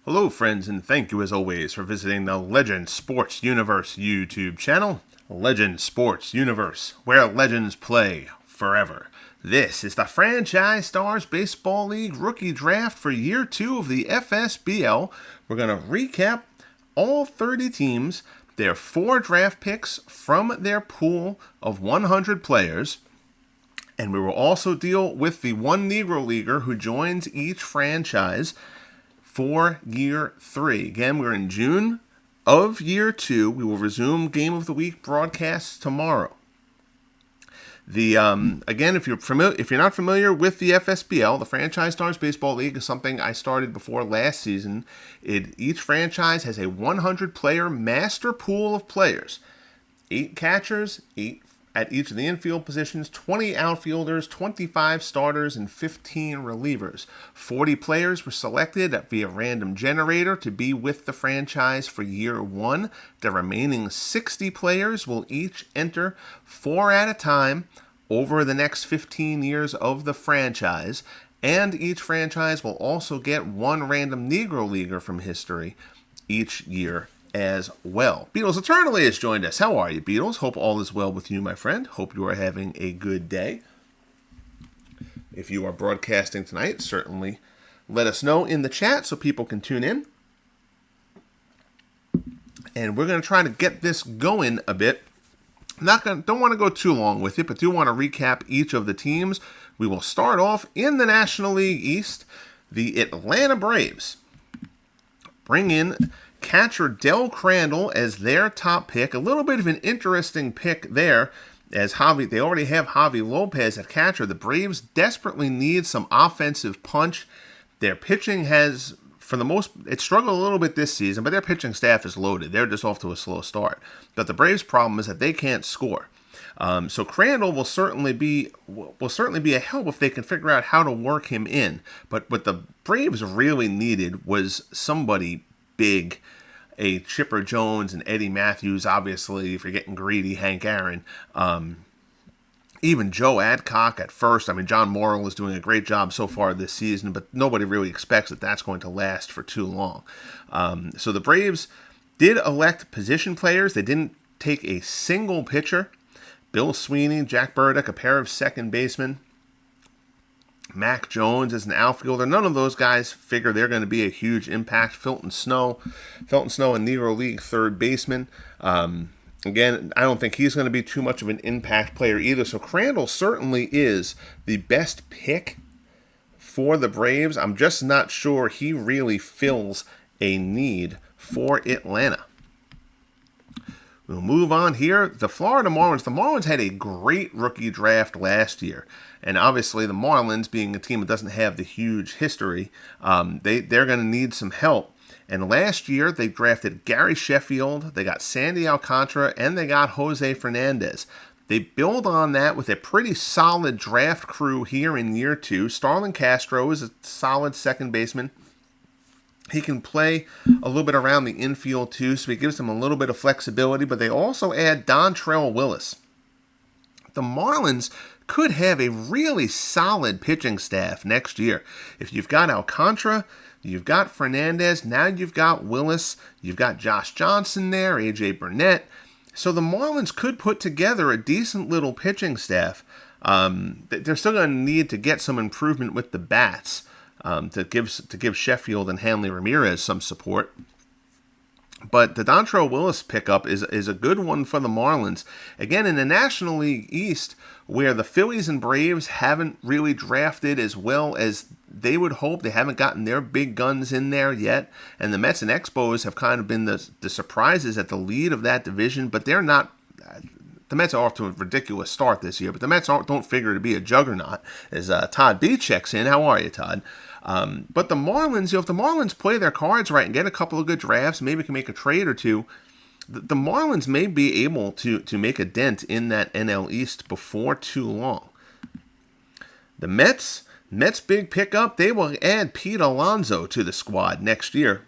Hello friends, and thank you as always for visiting the Legend Sports Universe YouTube channel. Legend Sports Universe, where legends play forever. This is the Franchise Stars Baseball League Rookie Draft for Year 2 of the FSBL. We're going to recap all 30 teams, their 4 draft picks from their pool of 100 players. And we will also deal with the one Negro Leaguer who joins each franchise for Year 3. Again, we're in June of Year 2. We will resume Game of the Week broadcasts tomorrow. Again, if you're not familiar with the FSBL, the Franchise Stars Baseball League, is something I started before last season. Each franchise has a 100-player master pool of players. 8 catchers, 8 at each of the infield positions, 20 outfielders, 25 starters, and 15 relievers. 40 players were selected via random generator to be with the franchise for Year 1. The remaining 60 players will each enter 4 at a time over the next 15 years of the franchise, and each franchise will also get 1 random Negro Leaguer from history each year as well. Beatles Eternally has joined us. How are you, Beatles? Hope all is well with you, my friend. Hope you are having a good day. If you are broadcasting tonight, certainly let us know in the chat so people can tune in. And we're going to try to get this going a bit. Don't want to go too long with it, but do want to recap each of the teams. We will start off in the National League East. The Atlanta Braves bring in catcher Del Crandall as their top pick. A little bit of an interesting pick there, as they already have Javi Lopez at catcher. The Braves desperately need some offensive punch. Their pitching has, it struggled a little bit this season, but their pitching staff is loaded. They're just off to a slow start. But the Braves' problem is that they can't score. So Crandall will certainly be a help if they can figure out how to work him in. But what the Braves really needed was somebody big. A Chipper Jones and Eddie Matthews, obviously, if you're getting greedy, Hank Aaron. Even Joe Adcock at first. I mean, John Morrill is doing a great job so far this season, but nobody really expects that that's going to last for too long. So the Braves did elect position players. They didn't take a single pitcher. Bill Sweeney, Jack Burdick, a pair of second basemen. Mac Jones as an outfielder. None of those guys figure they're going to be a huge impact. Felton Snow, a Negro League third baseman. Again, I don't think he's going to be too much of an impact player either. So Crandall certainly is the best pick for the Braves. I'm just not sure he really fills a need for Atlanta. We'll move on here. The Florida Marlins. The Marlins had a great rookie draft last year. And obviously the Marlins, being a team that doesn't have the huge history, they're going to need some help. And last year they drafted Gary Sheffield, they got Sandy Alcantara, and they got Jose Fernandez. They build on that with a pretty solid draft crew here in Year 2. Starlin Castro is a solid second baseman. He can play a little bit around the infield too, so he gives them a little bit of flexibility. But they also add Dontrell Willis. The Marlins could have a really solid pitching staff next year. If you've got Alcantara, you've got Fernandez, now you've got Willis, you've got Josh Johnson there, AJ Burnett. So the Marlins could put together a decent little pitching staff. They're still going to need to get some improvement with the bats. To give Sheffield and Hanley Ramirez some support. But the Dontrell Willis pickup is a good one for the Marlins. Again, in the National League East, where the Phillies and Braves haven't really drafted as well as they would hope. They haven't gotten their big guns in there yet. And the Mets and Expos have kind of been the surprises at the lead of that division, but they're not. The Mets are off to a ridiculous start this year, but the Mets don't figure to be a juggernaut. As Todd B checks in. How are you, Todd? But the Marlins, if the Marlins play their cards right and get a couple of good drafts, maybe can make a trade or two, the Marlins may be able to make a dent in that NL East before too long. The Mets big pickup, they will add Pete Alonso to the squad next year.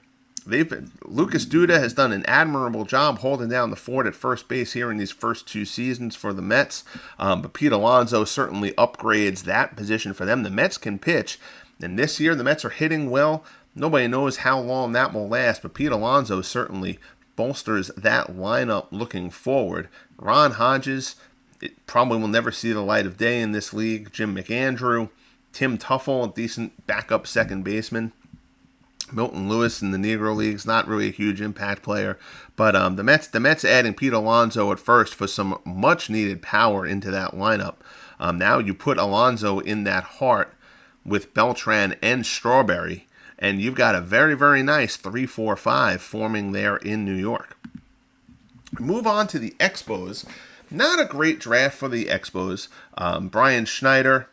Lucas Duda has done an admirable job holding down the fort at first base here in these first 2 seasons for the Mets. But Pete Alonso certainly upgrades that position for them. The Mets can pitch. And this year, the Mets are hitting well. Nobody knows how long that will last, but Pete Alonso certainly bolsters that lineup looking forward. Ron Hodges, it probably will never see the light of day in this league. Jim McAndrew, Tim Tuffle, a decent backup second baseman. Milton Lewis in the Negro Leagues, not really a huge impact player, but the Mets adding Pete Alonso at first for some much needed power into that lineup. Now you put Alonso in that heart with Beltran and Strawberry, and you've got a very, very nice 3-4-5 forming there in New York. Move on to the Expos. Not a great draft for the Expos. Brian Schneider,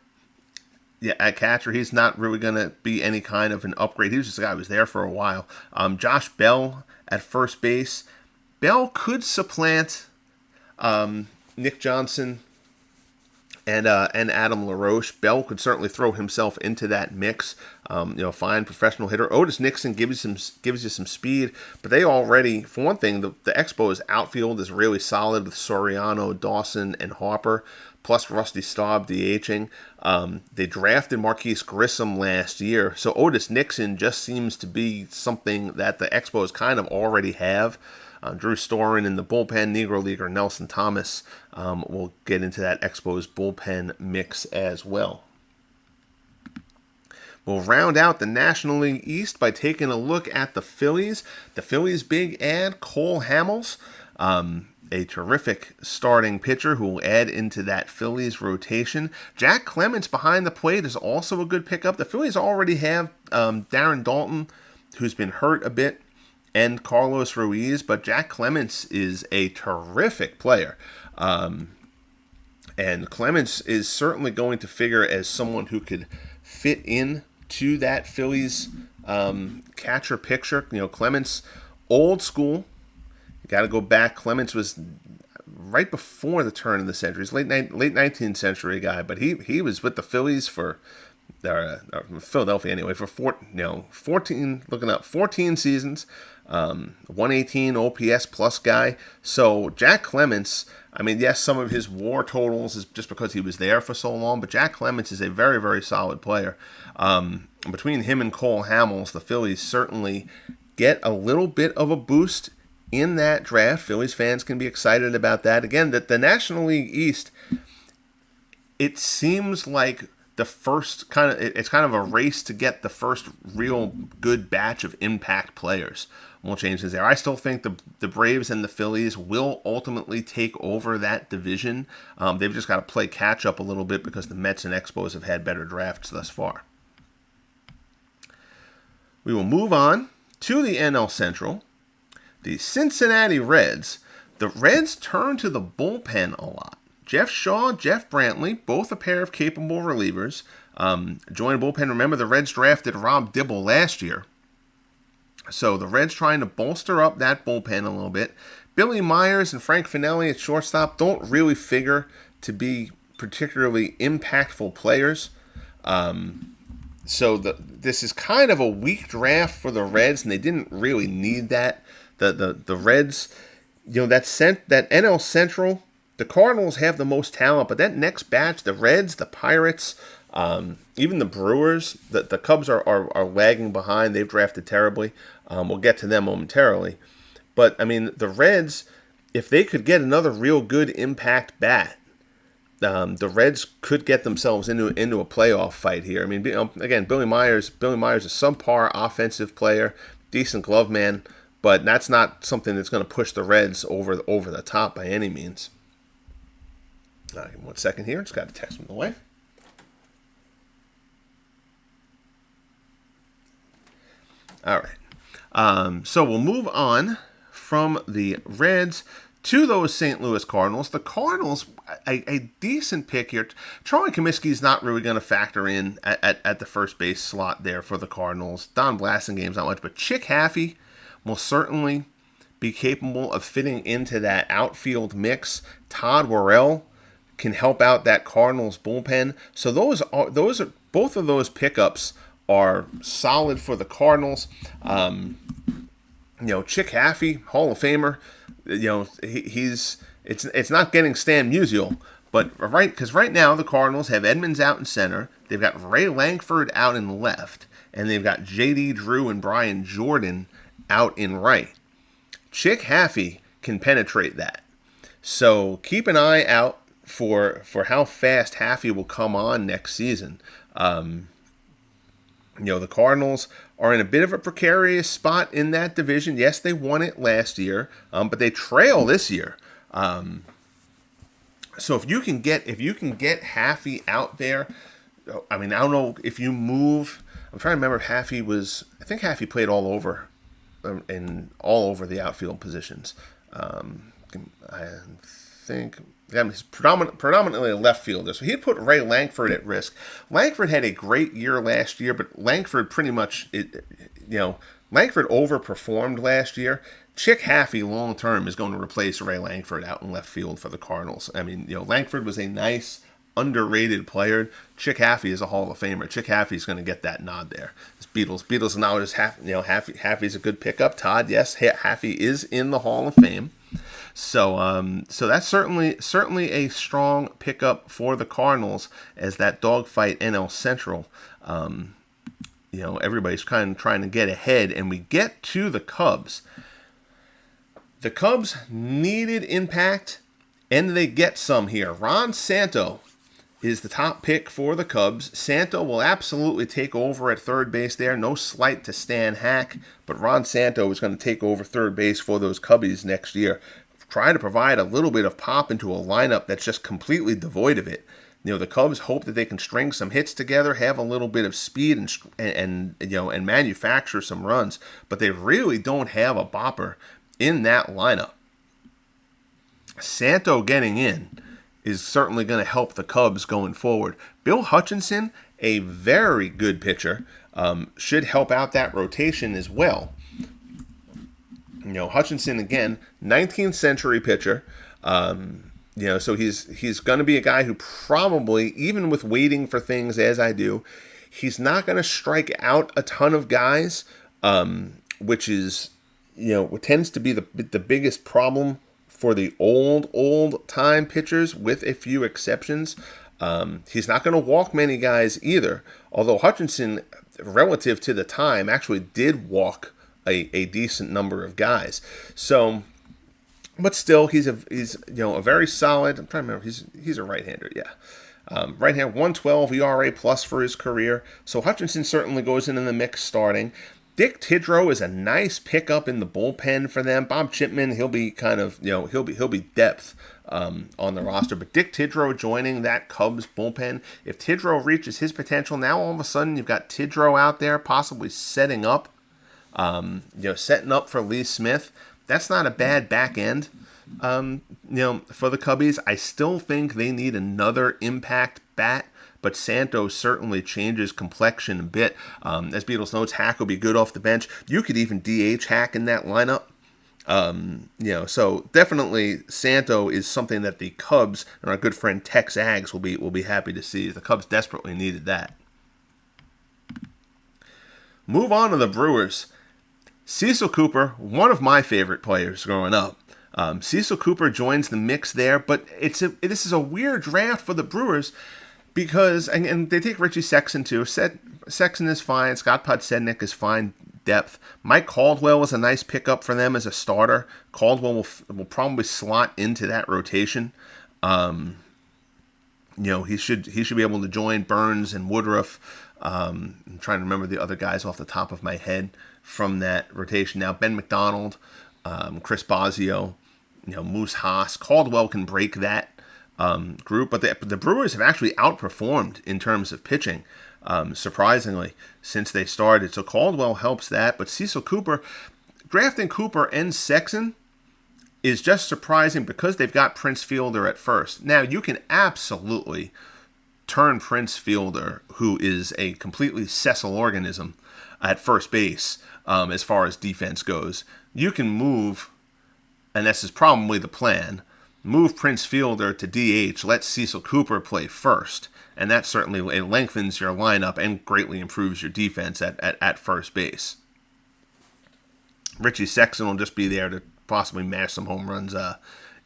at catcher, he's not really going to be any kind of an upgrade. He was just a guy who was there for a while. Josh Bell at first base. Bell could supplant Nick Johnson and Adam LaRoche. Bell could certainly throw himself into that mix. Fine professional hitter. Otis Nixon gives you some speed, but they already, for one thing, the Expos outfield is really solid with Soriano, Dawson, and Harper, plus Rusty Staub DHing. They drafted Marquise Grissom last year, so Otis Nixon just seems to be something that the Expos kind of already have. Drew Storen in the bullpen, Negro Leaguer Nelson Thomas will get into that Expos bullpen mix as well. We'll round out the National League East by taking a look at the Phillies. The Phillies' big ad, Cole Hamels, a terrific starting pitcher who will add into that Phillies rotation. Jack Clements behind the plate is also a good pickup. The Phillies already have Darren Dalton, who's been hurt a bit, and Carlos Ruiz, but Jack Clements is a terrific player. And Clements is certainly going to figure as someone who could fit in to that Phillies catcher picture. Clements, old school. You got to go back. Clements was right before the turn of the century. He's late 19th century guy, but he was with the Phillies for Philadelphia anyway for 14 seasons. 118 OPS plus guy. So Jack Clements, I mean, yes, some of his WAR totals is just because he was there for so long, but Jack Clements is a very, very solid player. Between him and Cole Hamels, the Phillies certainly get a little bit of a boost in that draft. Phillies fans can be excited about that. Again, that the National League East, it seems like the first it's kind of a race to get the first real good batch of impact players. Won't change things there. I still think the Braves and the Phillies will ultimately take over that division. They've just got to play catch up a little bit because the Mets and Expos have had better drafts thus far. We will move on to the NL Central. The Cincinnati Reds. The Reds turn to the bullpen a lot. Jeff Shaw, Jeff Brantley, both a pair of capable relievers. Join the bullpen. Remember, the Reds drafted Rob Dibble last year. So the Reds trying to bolster up that bullpen a little bit. Billy Myers and Frank Finelli at shortstop don't really figure to be particularly impactful players. So this is kind of a weak draft for the Reds, and they didn't really need that. The Reds, that NL Central, the Cardinals have the most talent, but that next batch, the Reds, the Pirates, even the Brewers, the Cubs are lagging behind. They've drafted terribly. We'll get to them momentarily. But, I mean, the Reds, if they could get another real good impact bat, the Reds could get themselves into a playoff fight here. I mean, again, Billy Myers is a subpar offensive player, decent glove man, but that's not something that's going to push the Reds over the top by any means. Give me 1 second here. Just got to text from the wife. All right. So we'll move on from the Reds to those St. Louis Cardinals. The Cardinals, a decent pick here. Charlie Comiskey is not really going to factor in at the first base slot there for the Cardinals. Don Blassingame's not much, but Chick Haffey will certainly be capable of fitting into that outfield mix. Todd Worrell can help out that Cardinals bullpen. So those are both of those pickups are solid for the Cardinals. Chick Haffey, Hall of Famer. It's not getting Stan Musial, but because right now the Cardinals have Edmonds out in center, they've got Ray Langford out in left, and they've got J.D. Drew and Brian Jordan out in right. Chick Haffey can penetrate that. So keep an eye out for how fast Haffey will come on next season. The Cardinals are in a bit of a precarious spot in that division. Yes, they won it last year, but they trail this year. So if you can get Haffey out there, I mean, I don't know if you move. I'm trying to remember if Haffey was. I think Haffey played all over the outfield positions. I think he's predominantly a left fielder, so he'd put Ray Langford at risk. Langford had a great year last year, but Langford pretty much, Langford overperformed last year. Chick Haffey long term is going to replace Ray Langford out in left field for the Cardinals. I mean, Langford was a nice, underrated player. Chick Haffey is a Hall of Famer. Chick Haffey's going to get that nod there. It's Beatles now just Haffey's a good pickup. Todd, yes, Haffey is in the Hall of Fame. So that's certainly a strong pickup for the Cardinals as that dogfight NL Central. Everybody's kind of trying to get ahead, and we get to the Cubs. The Cubs needed impact, and they get some here. Ron Santo is the top pick for the Cubs. Santo will absolutely take over at third base there. No slight to Stan Hack, but Ron Santo is going to take over third base for those Cubbies next year. Try to provide a little bit of pop into a lineup that's just completely devoid of it. The Cubs hope that they can string some hits together, have a little bit of speed, and manufacture some runs, but they really don't have a bopper in that lineup. Santo getting in is certainly going to help the Cubs going forward. Bill Hutchinson, a very good pitcher, should help out that rotation as well. Hutchinson, again, 19th century pitcher. So he's going to be a guy who probably, even with waiting for things as I do, he's not going to strike out a ton of guys, which is, what tends to be the biggest problem for the old time pitchers, with a few exceptions. He's not going to walk many guys either, although Hutchinson, relative to the time, actually did walk a decent number of guys. So, but still, he's a very solid. I'm trying to remember. He's a right-hander, yeah. Right-hander, 112 ERA plus for his career. So Hutchinson certainly goes into the mix starting. Dick Tidrow is a nice pickup in the bullpen for them. Bob Chipman, he'll be kind of, he'll be depth on the roster. But Dick Tidrow joining that Cubs bullpen. If Tidrow reaches his potential, now all of a sudden you've got Tidrow out there possibly setting up for Lee Smith. That's not a bad back end, for the Cubbies. I still think they need another impact bat, but Santos certainly changes complexion a bit. As Beatles notes, Hack will be good off the bench. You could even DH Hack in that lineup. So definitely Santo is something that the Cubs and our good friend Tex Aggs will be happy to see. The Cubs desperately needed that. Move on to the Brewers. Cecil Cooper, one of my favorite players growing up. Cecil Cooper joins the mix there, but this is a weird draft for the Brewers because, and they take Richie Sexson too. Sexson is fine. Scott Podsednik is fine depth. Mike Caldwell is a nice pickup for them as a starter. Caldwell will probably slot into that rotation. He should be able to join Burns and Woodruff. I'm trying to remember the other guys off the top of my head from that rotation. Now, Ben McDonald, Chris Bosio, Moose Haas. Caldwell can break that group, but the Brewers have actually outperformed in terms of pitching, surprisingly, since they started. So Caldwell helps that, but Cecil Cooper, drafting Cooper and Sexson is just surprising because they've got Prince Fielder at first. Now, you can absolutely turn Prince Fielder, who is a completely sessile organism at first base, as far as defense goes. You can move, and this is probably the plan, move Prince Fielder to DH, let Cecil Cooper play first, and that certainly lengthens your lineup and greatly improves your defense at first base. Richie Sexson will just be there to possibly mash some home runs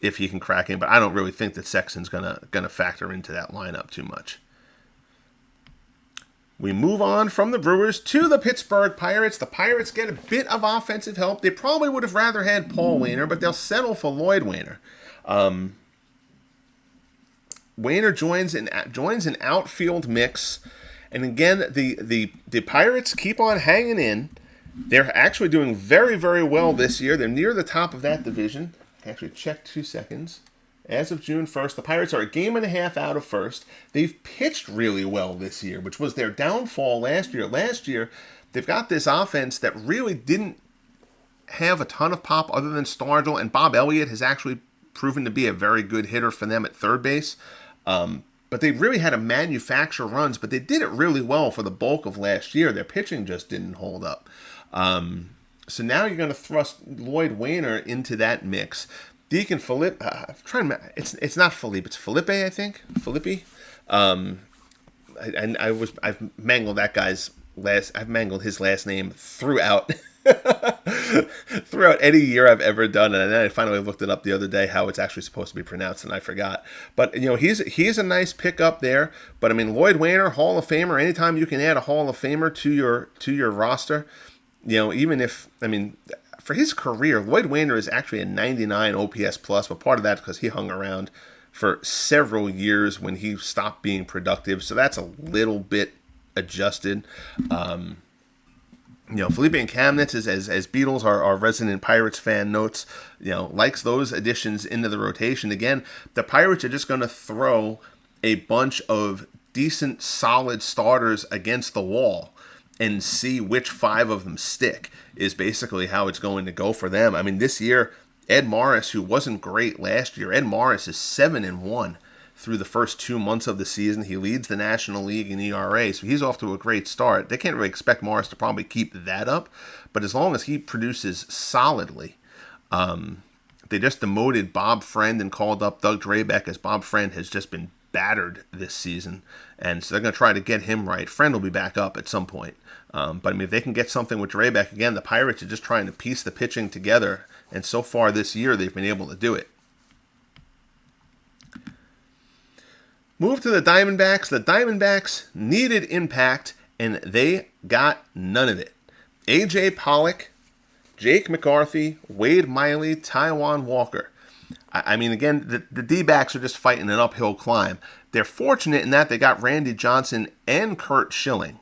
if he can crack in, but I don't really think that Sexton's gonna factor into that lineup too much. We move on from the Brewers to the Pittsburgh Pirates. The Pirates get a bit of offensive help. They probably would have rather had Paul Waner, but they'll settle for Lloyd Waner. Waner joins an outfield mix. And again, the Pirates keep on hanging in. They're actually doing very, very well this year. They're near the top of that division. Actually, check 2 seconds. As of June 1st, the Pirates are a game and a half out of first. They've pitched really well this year, which was their downfall last year. Last year, they've got this offense that really didn't have a ton of pop other than Stargell, and Bob Elliott has actually proven to be a very good hitter for them at third base. But they really had to manufacture runs, but they did it really well for the bulk of last year. Their pitching just didn't hold up. So now you're going to thrust Lloyd Waner into that mix. Deacon Felipe, it's not Felipe, it's Felipe, I think. Felipe. I've mangled that guy's I've mangled his last name throughout any year I've ever done it. And then I finally looked it up the other day how it's actually supposed to be pronounced, and I forgot. But he's a nice pickup there. But I mean, Lloyd Waner, Hall of Famer. Anytime you can add a Hall of Famer to your roster, even if for his career, Lloyd Waner is actually a 99 OPS plus, but part of that because he hung around for several years when he stopped being productive. So that's a little bit adjusted. Felipe and Kamnitz, as Beatles, our resident Pirates fan, notes, likes those additions into the rotation. Again, the Pirates are just going to throw a bunch of decent, solid starters against the wall and see which 5 of them stick, is basically how it's going to go for them. I mean, this year, Ed Morris, who wasn't great last year, Ed Morris is 7-1 through the first 2 months of the season. He leads the National League in ERA, so he's off to a great start. They can't really expect Morris to probably keep that up, but as long as he produces solidly, they just demoted Bob Friend and called up Doug Drabek, as Bob Friend has just been battered this season, and so they're going to try to get him right. Friend will be back up at some point, but I mean, if they can get something with Drabek, again, the Pirates are just trying to piece the pitching together, and so far this year they've been able to do it. Move to the Diamondbacks. The Diamondbacks needed impact, and they got none of it. A.J. Pollock, Jake McCarthy, Wade Miley, Taijuan Walker. I mean, again, the D-backs are just fighting an uphill climb. They're fortunate in that they got Randy Johnson and Curt Schilling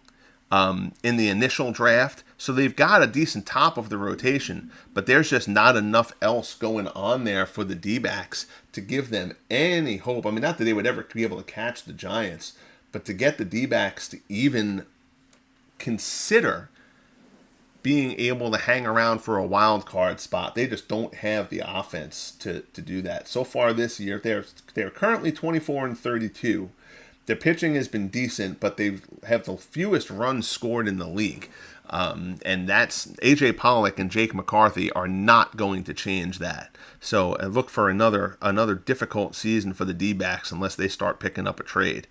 in the initial draft, so they've got a decent top of the rotation, but there's just not enough else going on there for the D-backs to give them any hope. I mean, not that they would ever be able to catch the Giants, but to get the D-backs to even consider being able to hang around for a wild card spot, they just don't have the offense to do that. So far this year, they're currently 24-32. Their pitching has been decent, but they have the fewest runs scored in the league. And that's A.J. Pollock and Jake McCarthy are not going to change that. So I look for another difficult season for the D-backs unless they start picking up a trade.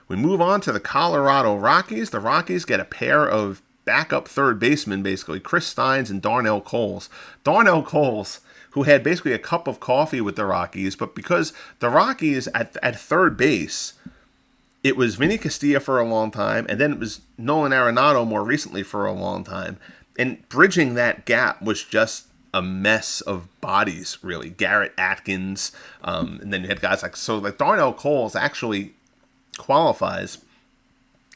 We move on to the Colorado Rockies. The Rockies get a pair of backup third basemen, basically, Chris Steins and Darnell Coles. Darnell Coles, who had basically a cup of coffee with the Rockies, but because the Rockies at third base, it was Vinny Castilla for a long time, and then it was Nolan Arenado more recently for a long time. And bridging that gap was just a mess of bodies, really. Garrett Atkins, and then you had guys like Darnell Coles actually qualifies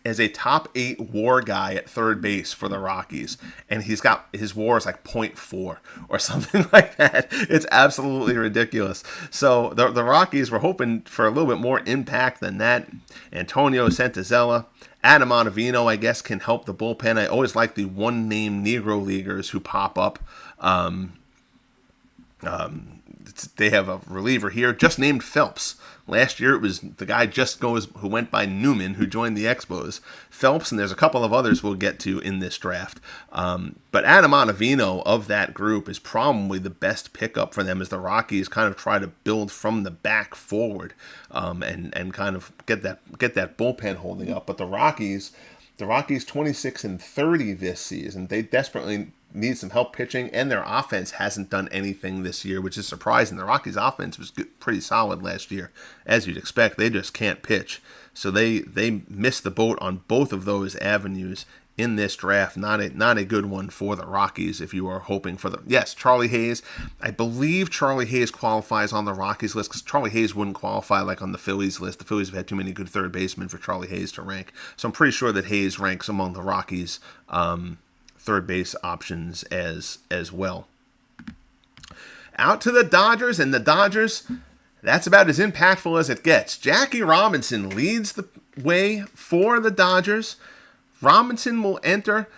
as a top 8 WAR guy at third base for the Rockies, and he's got his WAR is like 0.4 or something like that. It's absolutely ridiculous. So the Rockies were hoping for a little bit more impact than that. Antonio Santazella, Adam Ottavino, I guess, can help the bullpen. I always like the one-name Negro Leaguers who pop up. They have a reliever here just named Phelps. Last year it was the guy who went by Newman, who joined the Expos. Phelps, and there's a couple of others we'll get to in this draft. But Adam Ottavino of that group is probably the best pickup for them as the Rockies kind of try to build from the back forward and kind of get that bullpen holding up. But the Rockies 26-30 this season. They desperately need some help pitching, and their offense hasn't done anything this year, which is surprising. The Rockies' offense was pretty solid last year, as you'd expect. They just can't pitch. So they missed the boat on both of those avenues in this draft. Not a good one for the Rockies if you are hoping for the... Yes, Charlie Hayes. I believe Charlie Hayes qualifies on the Rockies list, because Charlie Hayes wouldn't qualify like on the Phillies list. The Phillies have had too many good third basemen for Charlie Hayes to rank. So I'm pretty sure that Hayes ranks among the Rockies' third base options as well. Out to the Dodgers, and the Dodgers, that's about as impactful as it gets. Jackie Robinson leads the way for the Dodgers. Robinson will enter.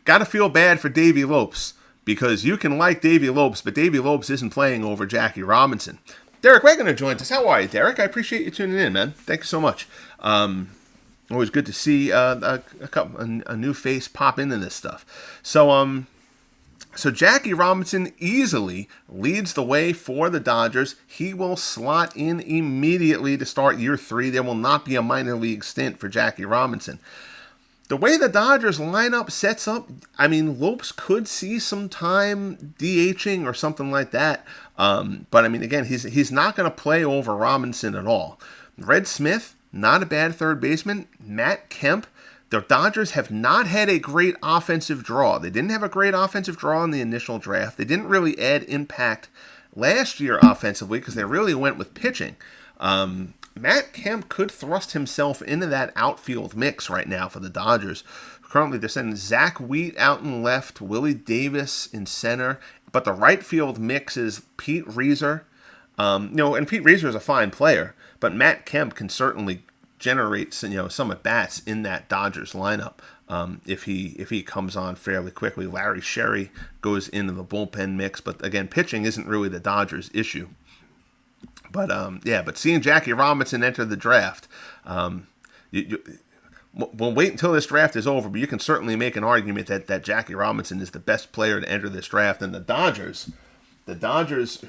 Got to feel bad for Davey Lopes, because you can like Davey Lopes, but Davey Lopes isn't playing over Jackie Robinson. Derek Wegener joins us. How are you, Derek? I appreciate you tuning in, man. Thank you so much. Always good to see a new face pop into this stuff. So Jackie Robinson easily leads the way for the Dodgers. He will slot in immediately to start year 3. There will not be a minor league stint for Jackie Robinson. The way the Dodgers lineup sets up, I mean, Lopes could see some time DHing or something like that. But I mean, again, he's not going to play over Robinson at all. Red Smith, not a bad third baseman. Matt Kemp. The Dodgers have not had a great offensive draw. They didn't have a great offensive draw in the initial draft. They didn't really add impact last year offensively because they really went with pitching. Matt Kemp could thrust himself into that outfield mix right now for the Dodgers. Currently, they're sending Zach Wheat out in left, Willie Davis in center, but the right field mix is Pete Reiser. And Pete Reiser is a fine player, but Matt Kemp can certainly generate some at bats in that Dodgers lineup if he comes on fairly quickly. Larry Sherry goes into the bullpen mix, but again, pitching isn't really the Dodgers' issue. But seeing Jackie Robinson enter the draft, we'll wait until this draft is over, but you can certainly make an argument that Jackie Robinson is the best player to enter this draft. And the Dodgers,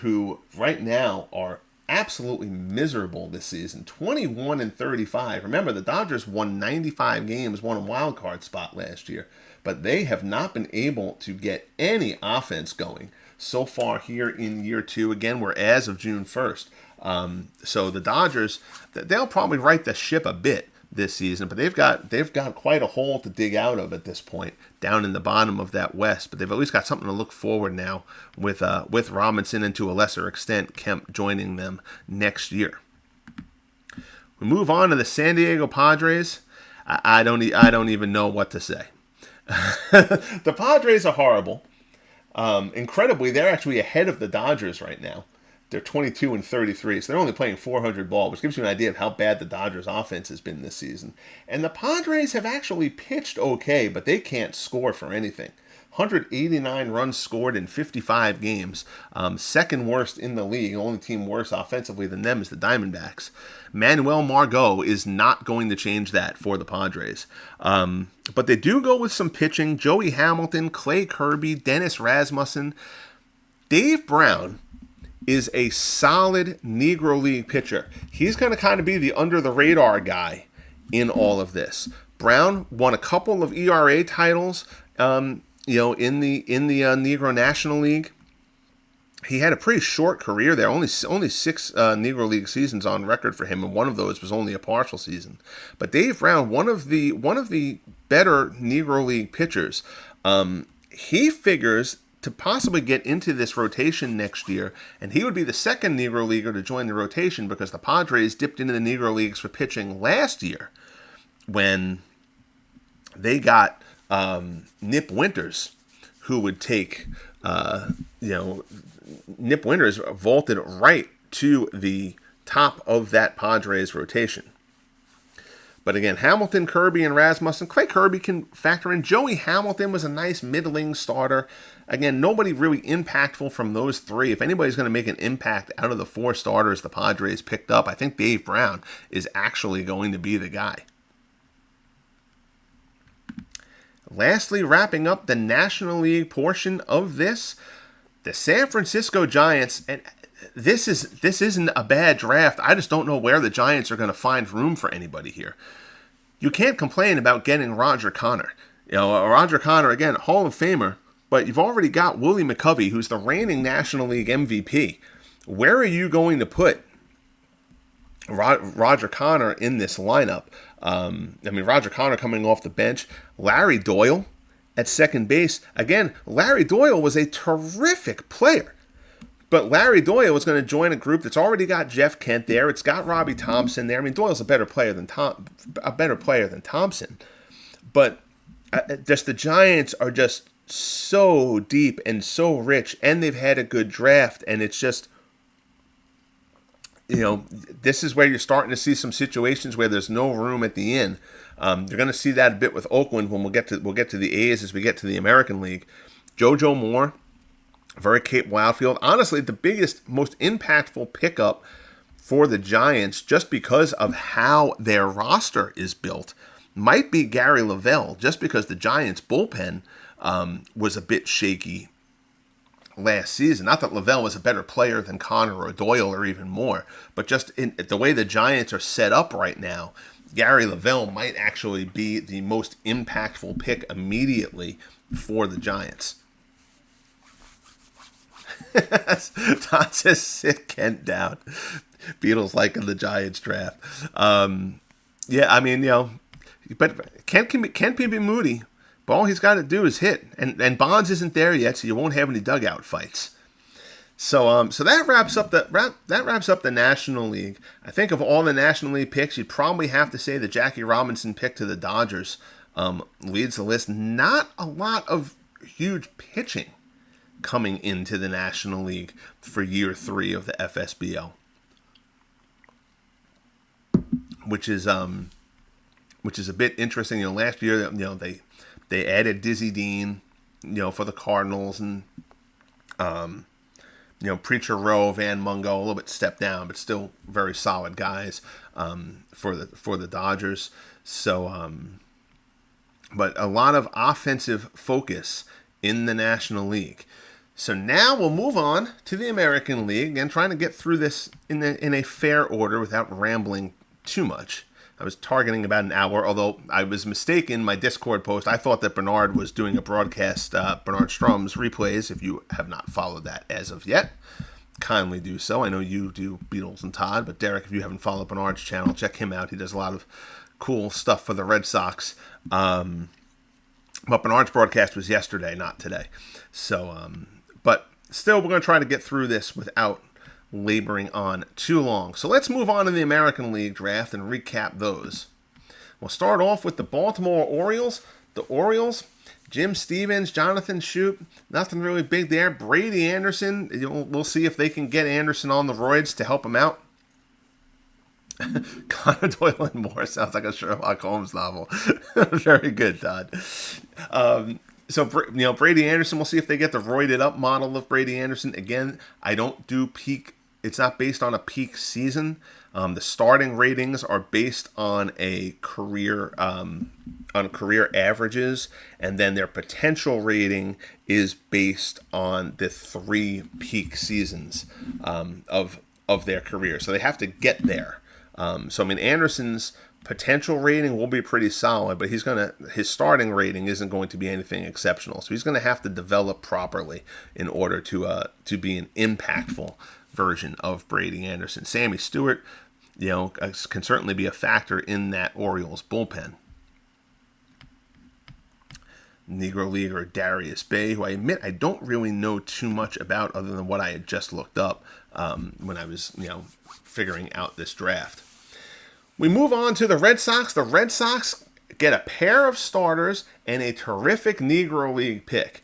who right now are absolutely miserable this season, 21-35. Remember, the Dodgers won 95 games, won a wild card spot last year, but they have not been able to get any offense going so far here in year 2. Again, we're as of June 1st. So the Dodgers, they'll probably right the ship a bit this season, but they've got quite a hole to dig out of at this point, down in the bottom of that West. But they've at least got something to look forward now with Robinson and to a lesser extent Kemp joining them next year. We move on to the San Diego Padres. I don't even know what to say. The Padres are horrible. Incredibly, they're actually ahead of the Dodgers right now. They're 22-33, so they're only playing .400 ball, which gives you an idea of how bad the Dodgers' offense has been this season. And the Padres have actually pitched okay, but they can't score for anything. 189 runs scored in 55 games. Second worst in the league. The only team worse offensively than them is the Diamondbacks. Manuel Margot is not going to change that for the Padres. But they do go with some pitching. Joey Hamilton, Clay Kirby, Dennis Rasmussen. Dave Brown is a solid Negro League pitcher. He's going to kind of be the under-the-radar guy in all of this. Brown won a couple of ERA titles, in the Negro National League. He had a pretty short career there. Only 6 Negro League seasons on record for him, and one of those was only a partial season. But Dave Brown, one of the better Negro League pitchers, he figures to possibly get into this rotation next year, and he would be the second Negro Leaguer to join the rotation because the Padres dipped into the Negro Leagues for pitching last year when they got Nip Winters, who would take, Nip Winters vaulted right to the top of that Padres rotation. But again, Hamilton, Kirby, and Rasmussen. Clay Kirby can factor in. Joey Hamilton was a nice middling starter. Again, nobody really impactful from those 3. If anybody's going to make an impact out of the 4 starters the Padres picked up, I think Dave Brown is actually going to be the guy. Lastly, wrapping up the National League portion of this, the San Francisco Giants, and this isn't a bad draft. I just don't know where the Giants are going to find room for anybody here. You can't complain about getting Roger Connor. Roger Connor, again, Hall of Famer, but you've already got Willie McCovey, who's the reigning National League MVP. Where are you going to put Roger Connor in this lineup? Roger Connor coming off the bench. Larry Doyle at second base. Again, Larry Doyle was a terrific player. But Larry Doyle was going to join a group that's already got Jeff Kent there. It's got Robbie Thompson there. I mean, Doyle's a better player than Thompson. But just the Giants are just so deep and so rich, and they've had a good draft, and it's just, this is where you're starting to see some situations where there's no room at the end. You're going to see that a bit with Oakland when we'll get to the A's as we get to the American League. JoJo Moore, very capable outfield. Honestly, the biggest, most impactful pickup for the Giants, just because of how their roster is built, might be Gary Lavelle, just because the Giants' bullpen was a bit shaky last season. Not that Lavelle was a better player than Connor or Doyle or even more, but just in the way the Giants are set up right now, Gary Lavelle might actually be the most impactful pick immediately for the Giants. Todd says sit Kent down. Beatles liking the Giants draft. But Kent can be moody. But all he's got to do is hit, and Bonds isn't there yet, so you won't have any dugout fights. So that wraps up the National League. I think of all the National League picks, you'd probably have to say the Jackie Robinson pick to the Dodgers leads the list. Not a lot of huge pitching coming into the National League for year 3 of the FSBL, which is a bit interesting. Last year, they added Dizzy Dean, for the Cardinals, and Preacher Rowe, Van Mungo, a little bit stepped down, but still very solid guys for the Dodgers. So, but a lot of offensive focus in the National League. So now we'll move on to the American League, and trying to get through this in a fair order without rambling too much. I was targeting about an hour, although I was mistaken. My Discord post, I thought that Bernard was doing a broadcast, Bernard Strum's replays. If you have not followed that as of yet, kindly do so. I know you do, Beatles and Todd, but Derek, if you haven't followed Bernard's channel, check him out. He does a lot of cool stuff for the Red Sox. But Bernard's broadcast was yesterday, not today. So, but still, we're going to try to get through this without laboring on too long. So let's move on to the American League draft and recap those. We'll start off with the Baltimore Orioles. The Orioles, Jim Stevens, Jonathan Shoup, nothing really big there. Brady Anderson, we'll see if they can get Anderson on the roids to help him out. Connor Doyle and Moore sounds like a Sherlock Holmes novel. Very good, Todd. So, Brady Anderson, we'll see if they get the roided up model of Brady Anderson. Again, I don't do peak. It's not based on a peak season. The starting ratings are based on a career averages, and then their potential rating is based on the 3 peak seasons of their career. So they have to get there. Anderson's potential rating will be pretty solid, but his starting rating isn't going to be anything exceptional. So he's going to have to develop properly in order to be an impactful version of Brady Anderson. Sammy Stewart, can certainly be a factor in that Orioles bullpen. Negro Leaguer Darius Bay, who I admit I don't really know too much about other than what I had just looked up when I was, figuring out this draft. We move on to the Red Sox. The Red Sox get a pair of starters and a terrific Negro League pick.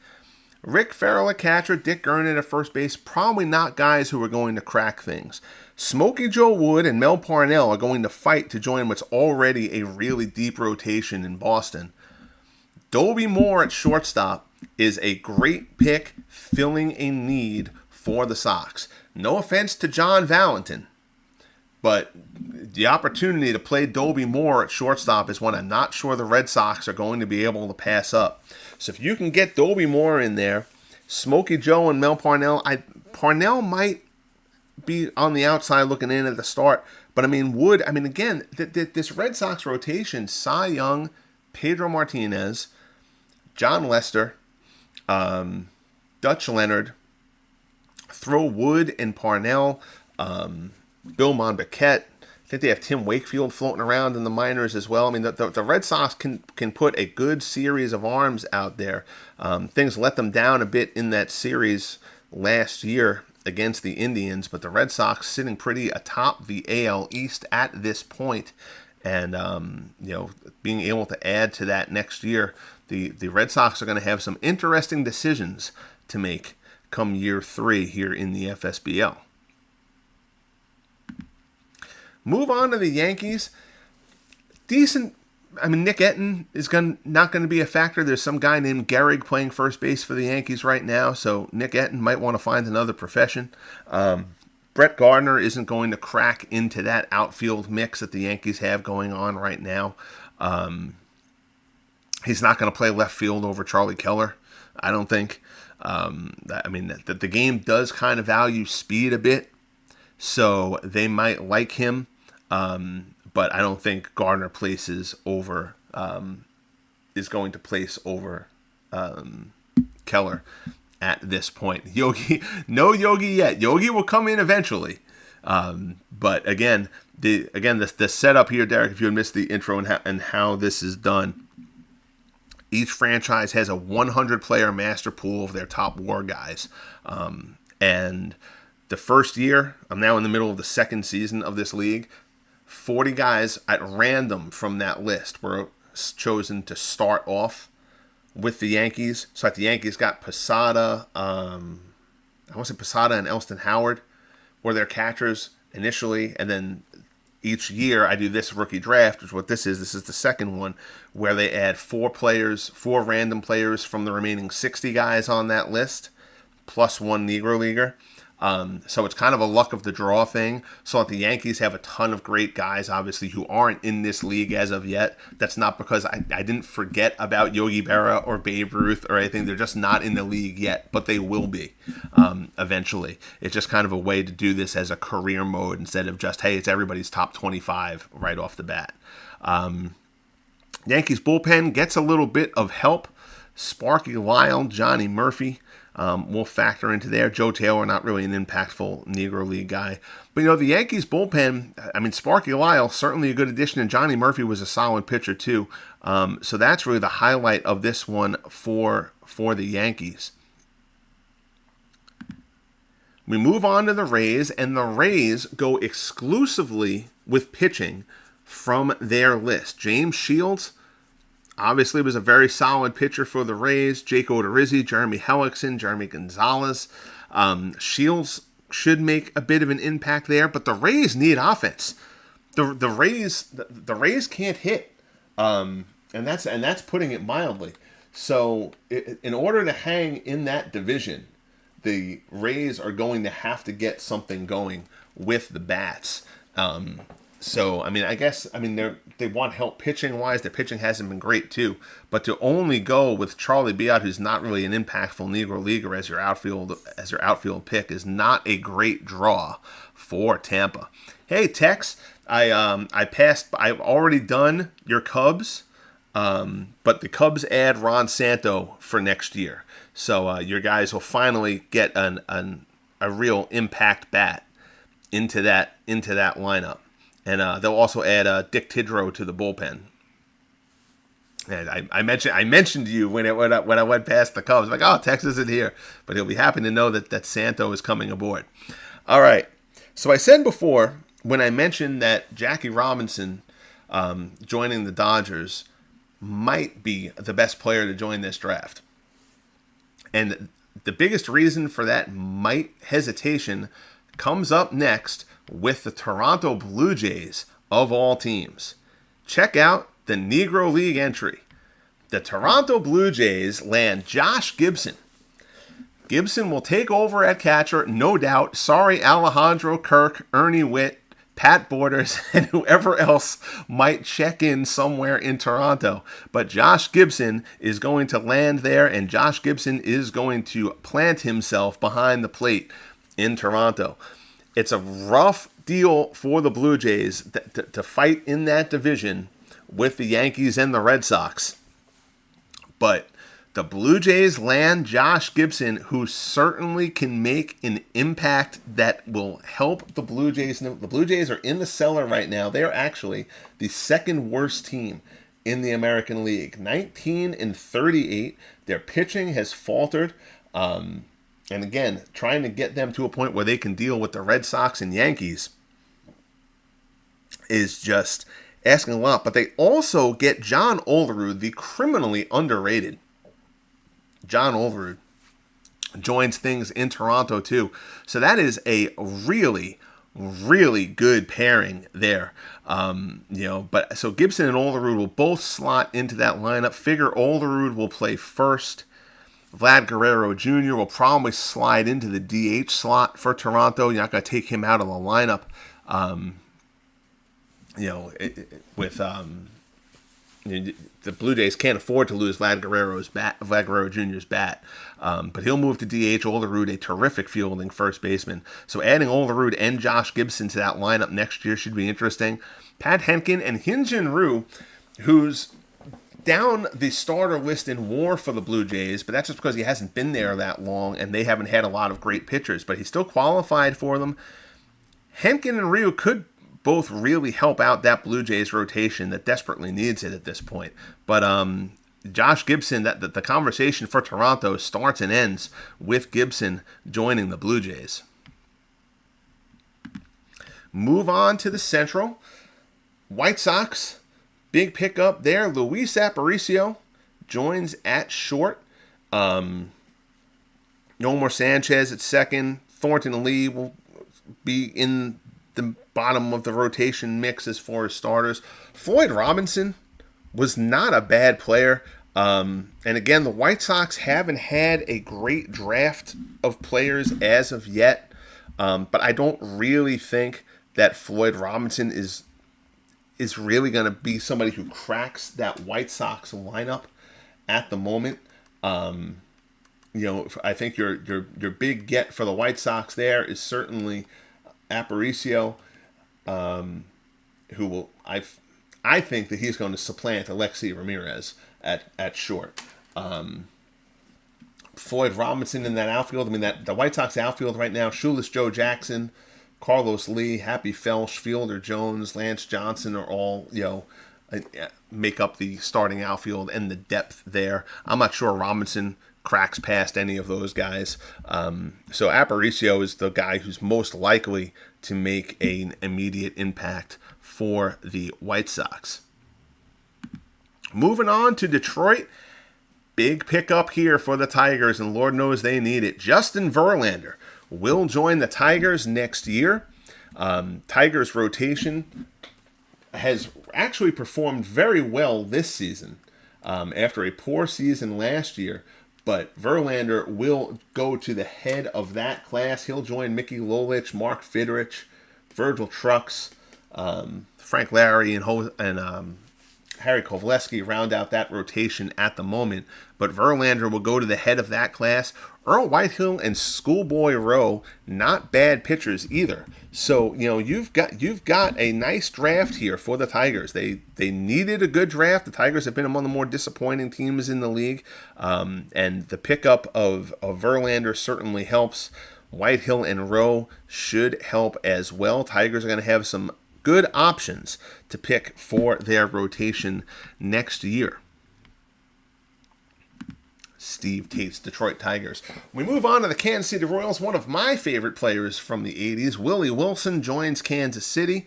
Rick Farrell at catcher, Dick Gurnon at first base, probably not guys who are going to crack things. Smokey Joe Wood and Mel Parnell are going to fight to join what's already a really deep rotation in Boston. Dobie Moore at shortstop is a great pick filling a need for the Sox. No offense to John Valentin, but the opportunity to play Dobie Moore at shortstop is one I'm not sure the Red Sox are going to be able to pass up. So if you can get Dobie Moore in there, Smokey Joe and Mel Parnell, Parnell might be on the outside looking in at the start. But Wood, again, this Red Sox rotation, Cy Young, Pedro Martinez, John Lester, Dutch Leonard, throw Wood and Parnell, Bill Monbequette. I think they have Tim Wakefield floating around in the minors as well. I mean, the Red Sox can put a good series of arms out there. Things let them down a bit in that series last year against the Indians, but the Red Sox sitting pretty atop the AL East at this point, and being able to add to that next year, the Red Sox are going to have some interesting decisions to make come year 3 here in the FSBL. Move on to the Yankees. Decent. I mean, Nick Etten is not going to be a factor. There's some guy named Gehrig playing first base for the Yankees right now, so Nick Etten might want to find another profession. Brett Gardner isn't going to crack into that outfield mix that the Yankees have going on right now. He's not going to play left field over Charlie Keller, I don't think. The game does kind of value speed a bit, so they might like him. But I don't think Gardner is going to place over Keller at this point. No Yogi yet. Yogi will come in eventually. But again, the setup here, Derek, if you had missed the intro and how this is done, each franchise has a 100-player master pool of their top WAR guys. And the first year, I'm now in the middle of the second season of this league, 40 guys at random from that list were chosen to start off with the Yankees. So the Yankees got Posada, Posada and Elston Howard were their catchers initially, and then each year I do this rookie draft, which is what this is. This is the second one, where they add 4 random players from the remaining 60 guys on that list, plus 1 Negro Leaguer. So it's kind of a luck of the draw thing. So the Yankees have a ton of great guys, obviously, who aren't in this league as of yet. That's not because I didn't forget about Yogi Berra or Babe Ruth or anything. They're just not in the league yet, but they will be eventually. It's just kind of a way to do this as a career mode instead of just, hey, it's everybody's top 25 right off the bat. Yankees bullpen gets a little bit of help. Sparky Lyle, Johnny Murphy will factor into there. Joe Taylor, not really an impactful Negro League guy. But, the Yankees bullpen, I mean, Sparky Lyle, certainly a good addition, and Johnny Murphy was a solid pitcher too. So that's really the highlight of this one for the Yankees. We move on to the Rays, and the Rays go exclusively with pitching from their list. James Shields obviously was a very solid pitcher for the Rays. Jake Odorizzi, Jeremy Hellickson, Jeremy Gonzalez. Shields should make a bit of an impact there, but the Rays need offense. The Rays can't hit, and that's putting it mildly. So in order to hang in that division, the Rays are going to have to get something going with the bats. So, they want help pitching-wise. Their pitching hasn't been great, too. But to only go with Charlie Biot, who's not really an impactful Negro Leaguer as your outfield pick, is not a great draw for Tampa. Hey, Tex, I've already done your Cubs, but the Cubs add Ron Santo for next year. So your guys will finally get a real impact bat into that lineup. And they'll also add Dick Tidrow to the bullpen. And I mentioned to you when I went past the Cubs, like, oh, Tex isn't here, but he'll be happy to know that Santo is coming aboard. All right. So I said before when I mentioned that Jackie Robinson joining the Dodgers might be the best player to join this draft, and the biggest reason for that hesitation comes up next with the Toronto Blue Jays of all teams. Check out the Negro League entry. The Toronto Blue Jays land Josh Gibson. Gibson will take over at catcher, no doubt. Sorry, Alejandro Kirk, Ernie Witt, Pat Borders, and whoever else might check in somewhere in Toronto. But Josh Gibson is going to land there, and Josh Gibson is going to plant himself behind the plate in Toronto. It's a rough deal for the Blue Jays to fight in that division with the Yankees and the Red Sox. But the Blue Jays land Josh Gibson, who certainly can make an impact that will help the Blue Jays. The Blue Jays are in the cellar right now. They're actually the second worst team in the American League. 19-38. Their pitching has faltered. And again, trying to get them to a point where they can deal with the Red Sox and Yankees is just asking a lot. But they also get John Olerud, the criminally underrated John Olerud, joins things in Toronto too. So that is a really, really good pairing there. But so Gibson and Olerud will both slot into that lineup. Figure Olerud will play first. Vlad Guerrero Jr. will probably slide into the DH slot for Toronto. You're not going to take him out of the lineup. The Blue Jays can't afford to lose Vlad Guerrero Jr.'s bat. But he'll move to DH. Olerud, a terrific fielding first baseman. So adding Olerud and Josh Gibson to that lineup next year should be interesting. Pat Henkin and Hyun-Jin Ryu, who's down the starter list in WAR for the Blue Jays, but that's just because he hasn't been there that long and they haven't had a lot of great pitchers. But he's still qualified for them. Henkin and Ryu could both really help out that Blue Jays rotation that desperately needs it at this point. But Josh Gibson, the conversation for Toronto starts and ends with Gibson joining the Blue Jays. Move on to the Central. White Sox, big pickup there. Luis Aparicio joins at short. Nomar Sanchez at second. Thornton Lee will be in the bottom of the rotation mix as far as starters. Floyd Robinson was not a bad player. And again, the White Sox haven't had a great draft of players as of yet. But I don't really think that Floyd Robinson is really going to be somebody who cracks that White Sox lineup at the moment. I think your big get for the White Sox there is certainly Aparicio, who will I think that he's going to supplant Alexi Ramirez at short. Floyd Robinson in that outfield. I mean, that the White Sox outfield right now: Shoeless Joe Jackson, Carlos Lee, Happy Felsch, Fielder Jones, Lance Johnson are all make up the starting outfield and the depth there. I'm not sure Robinson cracks past any of those guys. So Aparicio is the guy who's most likely to make an immediate impact for the White Sox. Moving on to Detroit. Big pickup here for the Tigers, and Lord knows they need it. Justin Verlander will join the Tigers next year. Tigers rotation has actually performed very well this season after a poor season last year. But Verlander will go to the head of that class. He'll join Mickey Lolich, Mark Fidrich, Virgil Trucks, Frank Larry, and Harry Kovaleski round out that rotation at the moment. But Verlander will go to the head of that class. Earl Whitehill and Schoolboy Rowe, not bad pitchers either. So, you've got a nice draft here for the Tigers. They needed a good draft. The Tigers have been among the more disappointing teams in the league. And the pickup of Verlander certainly helps. Whitehill and Rowe should help as well. Tigers are going to have some good options to pick for their rotation next year. Steve Tate's Detroit Tigers. We move on to the Kansas City Royals. One of my favorite players from the 80s, Willie Wilson, joins Kansas City.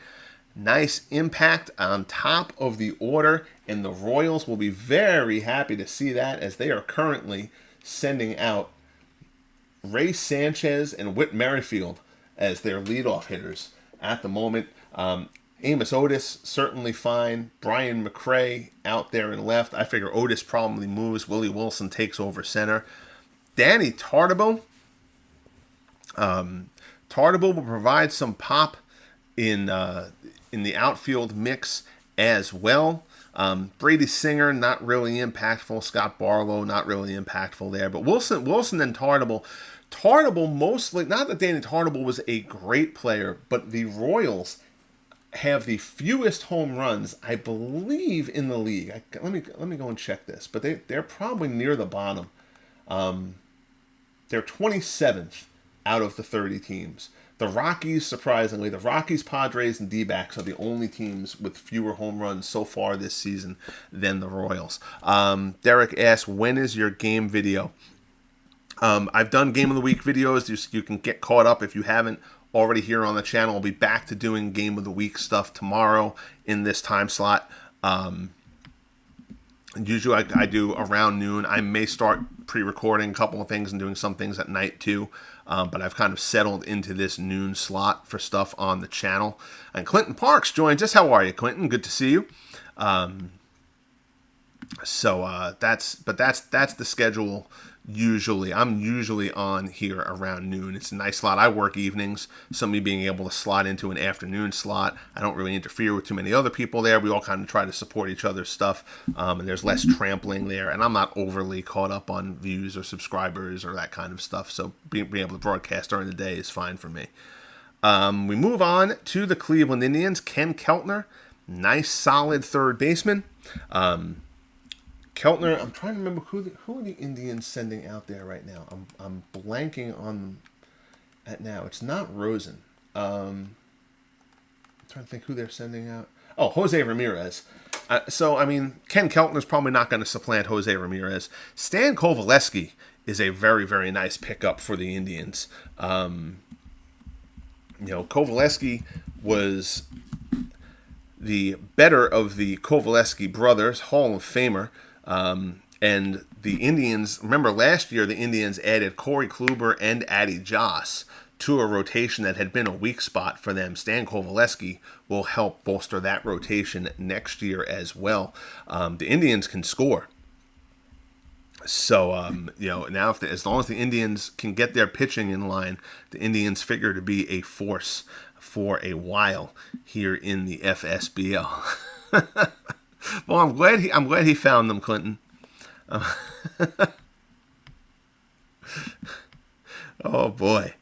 Nice impact on top of the order, and the Royals will be very happy to see that, as they are currently sending out Ray Sanchez and Whit Merrifield as their leadoff hitters at the moment. Amos Otis, certainly fine. Brian McRae out there in left. I figure Otis probably moves. Willie Wilson takes over center. Danny Tartabull. Tartabull will provide some pop in the outfield mix as well. Brady Singer, not really impactful. Scott Barlow, not really impactful there. But Wilson and Tartabull. Tartabull mostly, not that Danny Tartabull was a great player, but the Royals have the fewest home runs, I believe, in the league. Let me go and check this, but they're probably near the bottom. They're 27th out of the 30 teams. The Rockies, surprisingly, the Rockies, Padres, and D-backs are the only teams with fewer home runs so far this season than the Royals. Derek asks, when is your game video? I've done Game of the Week videos. You can get caught up if you haven't already here on the channel. I'll be back to doing Game of the Week stuff tomorrow in this time slot. Usually I do around noon. I may start pre-recording a couple of things and doing some things at night too. But I've kind of settled into this noon slot for stuff on the channel. And Clinton Parks joins us. How are you, Clinton? Good to see you. That's the schedule. Usually, I'm usually on here around noon. It's a nice slot. I work evenings, so me being able to slot into an afternoon slot, I don't really interfere with too many other people there. We all kind of try to support each other's stuff, and there's less trampling there, and I'm not overly caught up on views or subscribers or that kind of stuff, so being able to broadcast during the day is fine for me. We move on to the Cleveland Indians. Ken Keltner, nice solid third baseman. Keltner, I'm trying to remember who are the Indians sending out there right now. I'm blanking on them at now. It's not Rosen. I'm trying to think who they're sending out. Oh, Jose Ramirez. Ken Keltner's probably not going to supplant Jose Ramirez. Stan Kovaleski is a very, very nice pickup for the Indians. Kovaleski was the better of the Kovaleski brothers, Hall of Famer. And the Indians, remember last year the Indians added Corey Kluber and Addy Joss to a rotation that had been a weak spot for them. Stan Kovaleski will help bolster that rotation next year as well. The Indians can score. So, now as long as the Indians can get their pitching in line, the Indians figure to be a force for a while here in the FSBL. Well, I'm glad he found them, Clinton. Oh boy.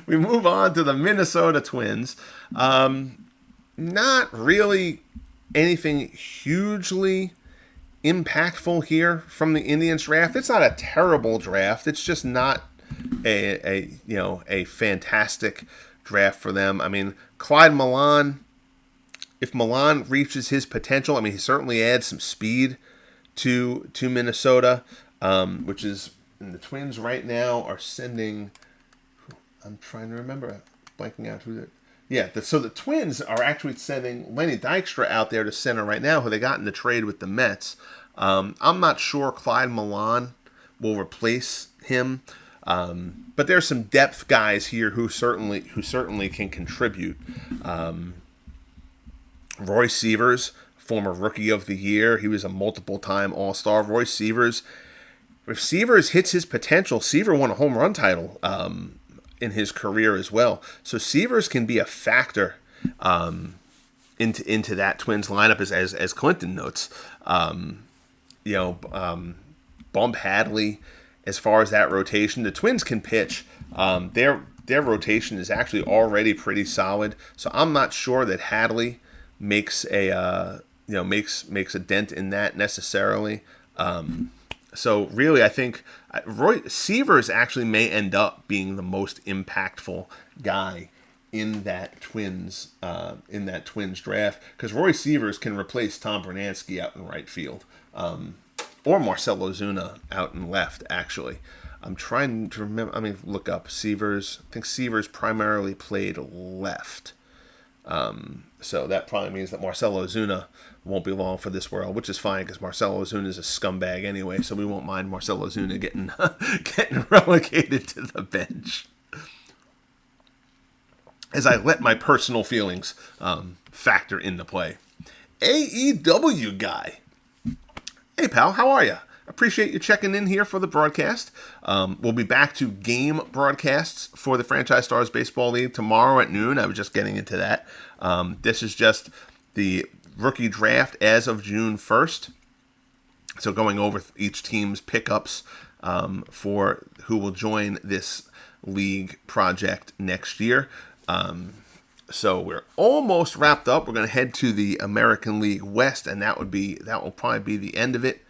We move on to the Minnesota Twins. Not really anything hugely impactful here from the Indians draft. It's not a terrible draft. It's just not a fantastic draft for them. I mean, Clyde Milan. If Milan reaches his potential, he certainly adds some speed to Minnesota, which is, and the Twins right now are sending, I'm trying to remember, blanking out who so the Twins are actually sending Lenny Dykstra out there to center right now, who they got in the trade with the Mets. I'm not sure Clyde Milan will replace him, but there's some depth guys here who certainly can contribute. Roy Sievers, former Rookie of the Year. He was a multiple-time All-Star. Roy Sievers, if Sievers hits his potential, Seaver won a home run title in his career as well. So Sievers can be a factor into that Twins lineup, as Clinton notes. Bump Hadley, as far as that rotation. The Twins can pitch. Their rotation is actually already pretty solid. So I'm not sure that Hadley makes a dent in that necessarily. So really, I think Roy Sievers actually may end up being the most impactful guy in that Twins draft, because Roy Sievers can replace Tom Bernansky out in right field, or Marcell Ozuna out in left. Actually, I'm trying to remember. Look up Sievers. I think Sievers primarily played left. So that probably means that Marcell Ozuna won't be long for this world, which is fine because Marcell Ozuna is a scumbag anyway, so we won't mind Marcell Ozuna getting relegated to the bench. As I let my personal feelings factor into play. AEW guy. Hey, pal, how are you? Appreciate you checking in here for the broadcast. We'll be back to game broadcasts for the Franchise Stars Baseball League tomorrow at noon. I was just getting into that. This is just the rookie draft as of June 1st. So going over each team's pickups for who will join this league project next year. So we're almost wrapped up. We're going to head to the American League West, and that will probably be the end of it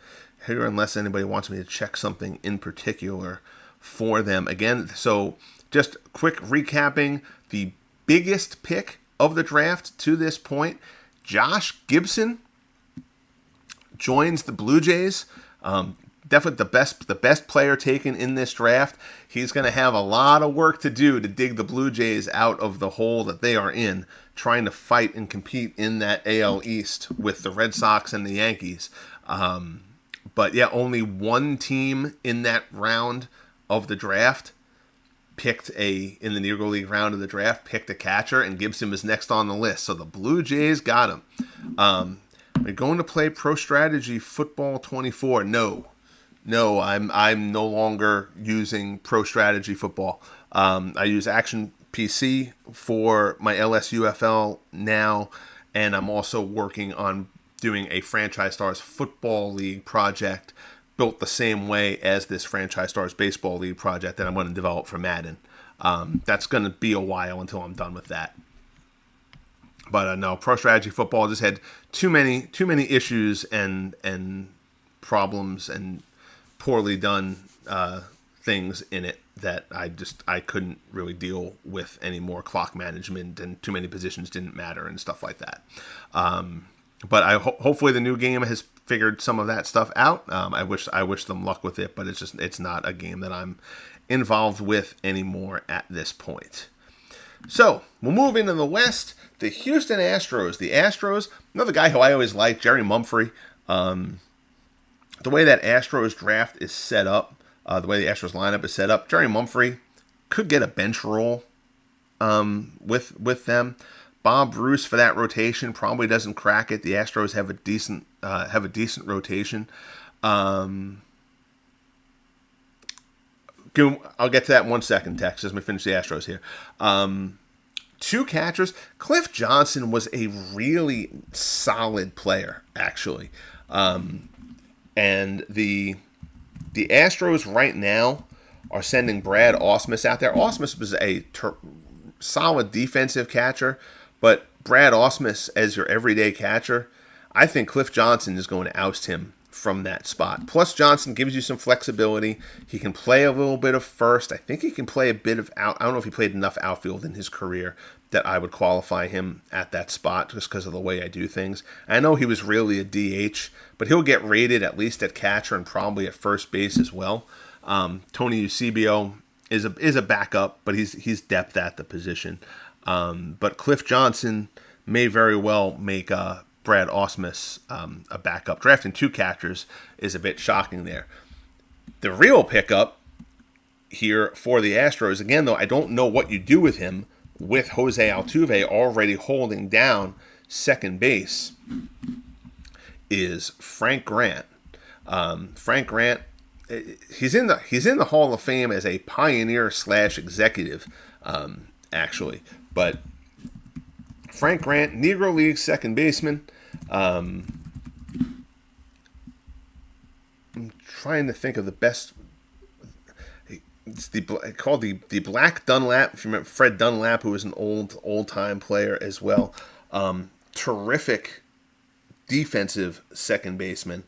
here, unless anybody wants me to check something in particular for them. Again, so just quick recapping, the biggest pick of the draft to this point, Josh Gibson joins the Blue Jays. Definitely the best player taken in this draft. He's going to have a lot of work to do to dig the Blue Jays out of the hole that they are in, trying to fight and compete in that AL East with the Red Sox and the Yankees. But yeah, only one team in that round of the draft in the Negro League round of the draft, picked a catcher, and Gibson was next on the list. So the Blue Jays got him. Are going to play Pro Strategy Football 24? No, I'm no longer using Pro Strategy Football. I use Action PC for my LSUFL now, and I'm also working on doing a Franchise Stars Football League project built the same way as this Franchise Stars Baseball League project that I'm going to develop for Madden. That's going to be a while until I'm done with that. But no, Pro Strategy Football just had too many issues and problems and poorly done things in it that I couldn't really deal with anymore. Clock management and too many positions didn't matter and stuff like that. But hopefully the new game has figured some of that stuff out. I wish them luck with it, but it's not a game that I'm involved with anymore at this point. So we'll move into the West. The Houston Astros. The Astros, another guy who I always like, Jerry Mumphrey. The way that Astros draft is set up, the way the Astros lineup is set up, Jerry Mumphrey could get a bench role with them. Bob Bruce for that rotation probably doesn't crack it. The Astros have a decent rotation. I'll get to that in 1 second, Tex. Let me finish the Astros here. Two catchers. Cliff Johnson was a really solid player, actually. And the Astros right now are sending Brad Ausmus out there. Ausmus was a solid defensive catcher, but Brad Ausmus as your everyday catcher, I think Cliff Johnson is going to oust him from that spot. Plus, Johnson gives you some flexibility. He can play a little bit of first. I think he can play a bit of out. I don't know if he played enough outfield in his career that I would qualify him at that spot just because of the way I do things. I know he was really a DH, but he'll get rated at least at catcher and probably at first base as well. Tony Eusebio is a backup, but he's depth at the position. But Cliff Johnson may very well make Brad Ausmus a backup. Drafting two catchers is a bit shocking there. The real pickup here for the Astros, again, though, I don't know what you do with him with Jose Altuve already holding down second base, is Frank Grant. Frank Grant, he's in the Hall of Fame as a pioneer / executive, actually. But Frank Grant, Negro League second baseman. I'm trying to think of the best. It's called the Black Dunlap. If you remember Fred Dunlap, who was an old time player as well. Terrific defensive second baseman.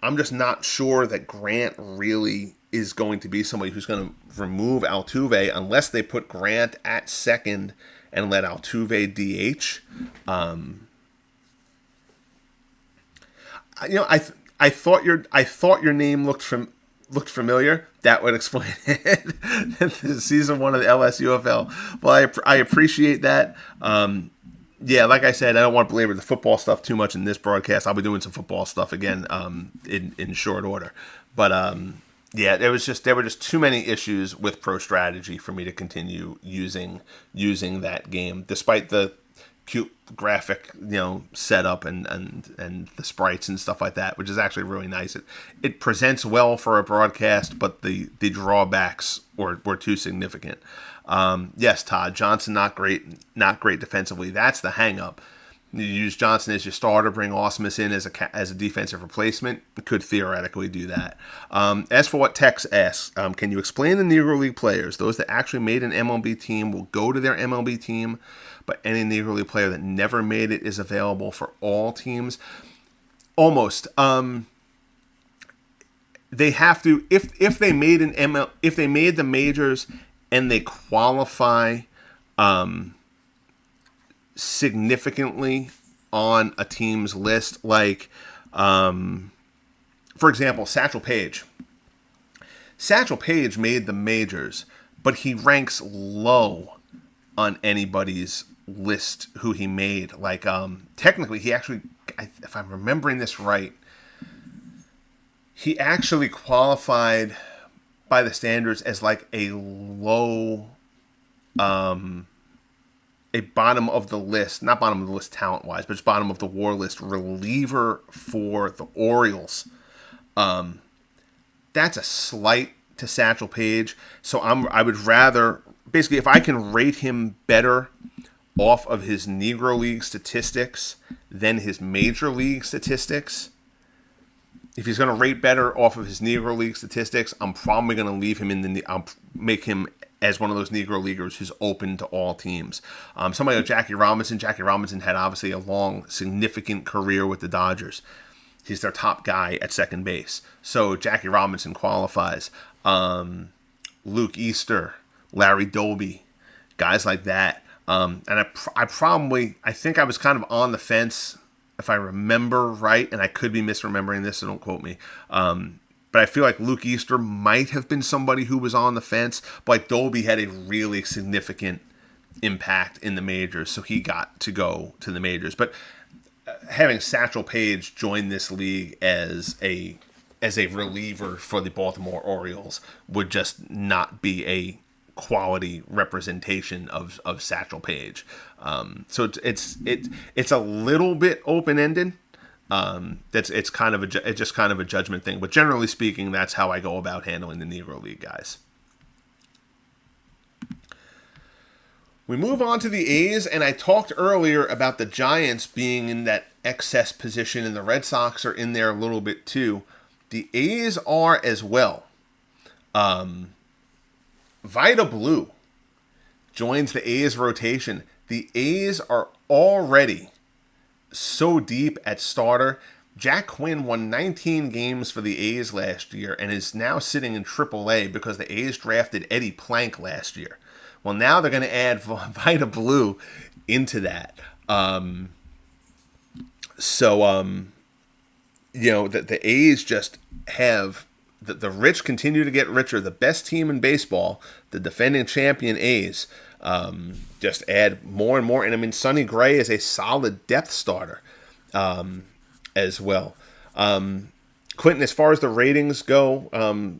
I'm just not sure that Grant really is going to be somebody who's going to remove Altuve unless they put Grant at second and let Altuve DH. I thought your name looked familiar. That would explain it. This is season 1 of the LSUFL. Well, I appreciate that. Yeah, like I said, I don't want to belabor the football stuff too much in this broadcast. I'll be doing some football stuff again in short order. But yeah, there were just too many issues with Pro Strategy for me to continue using that game, despite the cute graphic, setup and the sprites and stuff like that, which is actually really nice. It presents well for a broadcast, but the drawbacks were too significant. Yes, Todd Johnson, not great defensively. That's the hang up. You use Johnson as your starter, bring Osmus in as a defensive replacement. Could theoretically do that. As for what Tex asks, can you explain the Negro League players? Those that actually made an MLB team will go to their MLB team, but any Negro League player that never made it is available for all teams. Almost. They have to if they made if they made the majors and they qualify significantly on a team's list, like for example, Satchel Paige. Satchel Paige made the majors, but he ranks low on anybody's list who he made. Like technically, he actually, if I'm remembering this right, he actually qualified by the standards as like a low, a bottom of the list, not bottom of the list talent-wise, but just bottom of the WAR list reliever for the Orioles. That's a slight to Satchel Paige. So I would rather, basically, if I can rate him better off of his Negro League statistics than his Major League statistics, if he's going to rate better off of his Negro League statistics, I'm probably going to leave him I'll make him as one of those Negro Leaguers who's open to all teams. Somebody like Jackie Robinson. Jackie Robinson had obviously a long, significant career with the Dodgers. He's their top guy at second base. So Jackie Robinson qualifies. Luke Easter, Larry Doby, guys like that. And I think I was kind of on the fence, if I remember right, and I could be misremembering this, so don't quote me. But I feel like Luke Easter might have been somebody who was on the fence, but like Doby had a really significant impact in the majors, so he got to go to the majors. But having Satchel Paige join this league as a reliever for the Baltimore Orioles would just not be a quality representation of Satchel Paige. So it's a little bit open ended. It's just kind of a judgment thing, but generally speaking, that's how I go about handling the Negro League guys. We move on to the A's, and I talked earlier about the Giants being in that excess position, and the Red Sox are in there a little bit too. The A's are as well. Vida Blue joins the A's rotation. The A's are already so deep at starter. Jack Quinn won 19 games for the A's last year and is now sitting in AAA because the A's drafted Eddie Plank last year. Well, now they're going to add Vida Blue into that. The A's just have the rich continue to get richer. The best team in baseball, the defending champion A's, just add more and more. And I mean, Sonny Gray is a solid depth starter as well. Quentin, as far as the ratings go,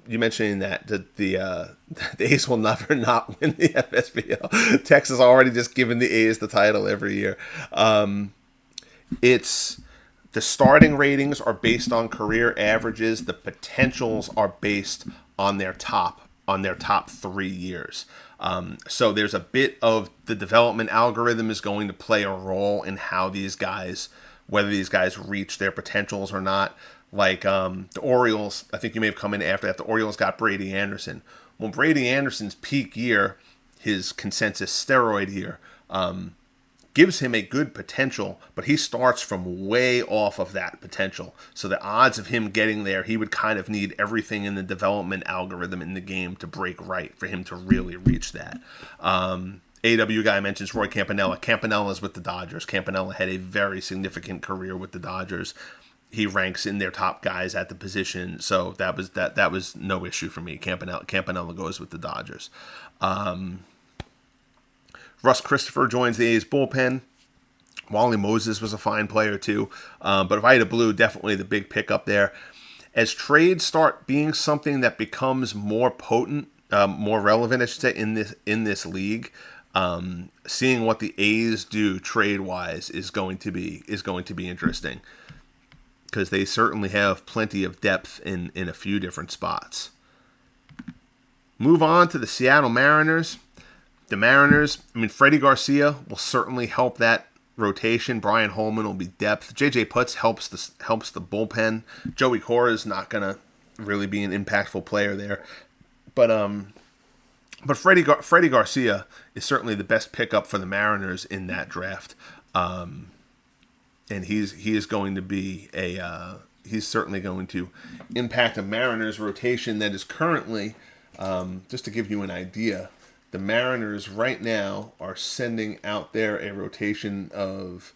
you mentioned that the A's will never not win the FSBL. Texas already just given the A's the title every year. It's the starting ratings are based on career averages. The potentials are based on their top 3 years. So there's a bit of the development algorithm is going to play a role in how these guys, whether these guys reach their potentials or not. Like the Orioles, I think you may have come in after that. The Orioles got Brady Anderson. Well, Brady Anderson's peak year, his consensus steroid year, gives him a good potential, but he starts from way off of that potential. So the odds of him getting there, he would kind of need everything in the development algorithm in the game to break right for him to really reach that. AW guy mentions Roy Campanella. Campanella's with the Dodgers. Campanella had a very significant career with the Dodgers. He ranks in their top guys at the position, so that was no issue for me. Campanella goes with the Dodgers. Russ Christopher joins the A's bullpen. Wally Moses was a fine player too, but Vida Blue definitely the big pickup there. As trades start being something that becomes more potent, more relevant, I should say, in this league, seeing what the A's do trade wise is going to be interesting. Because they certainly have plenty of depth in a few different spots. Move on to the Seattle Mariners. The Mariners, Freddie Garcia will certainly help that rotation. Brian Holman will be depth. J.J. Putz helps the bullpen. Joey Cora is not going to really be an impactful player there. But Freddie Garcia is certainly the best pickup for the Mariners in that draft. And he is going to be he's certainly going to impact a Mariners rotation that is currently, just to give you an idea, the Mariners right now are sending out there a rotation of